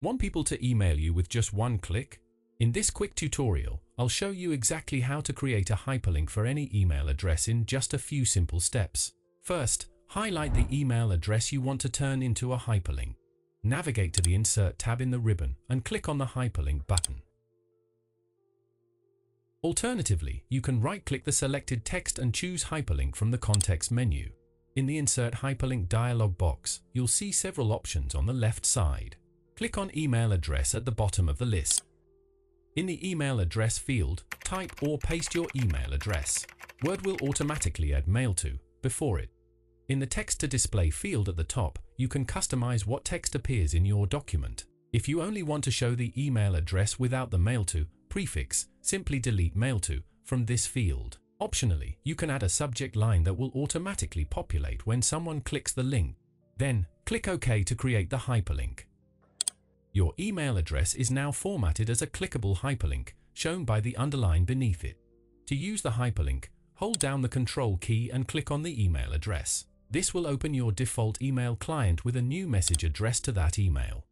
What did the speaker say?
Want people to email you with just one click? In this quick tutorial, I'll show you exactly how to create a hyperlink for any email address in just a few simple steps. First, highlight the email address you want to turn into a hyperlink. Navigate to the Insert tab in the ribbon and click on the Hyperlink button. Alternatively, you can right-click the selected text and choose Hyperlink from the context menu. In the Insert Hyperlink dialog box, you'll see several options on the left side. Click on Email Address at the bottom of the list. In the Email Address field, type or paste your email address. Word will automatically add mail to before it. In the Text to Display field at the top, you can customize what text appears in your document. If you only want to show the email address without the mail to prefix, simply delete mail to from this field. Optionally, you can add a subject line that will automatically populate when someone clicks the link. Then, click OK to create the hyperlink. Your email address is now formatted as a clickable hyperlink, shown by the underline beneath it. To use the hyperlink, hold down the Control key and click on the email address. This will open your default email client with a new message addressed to that email.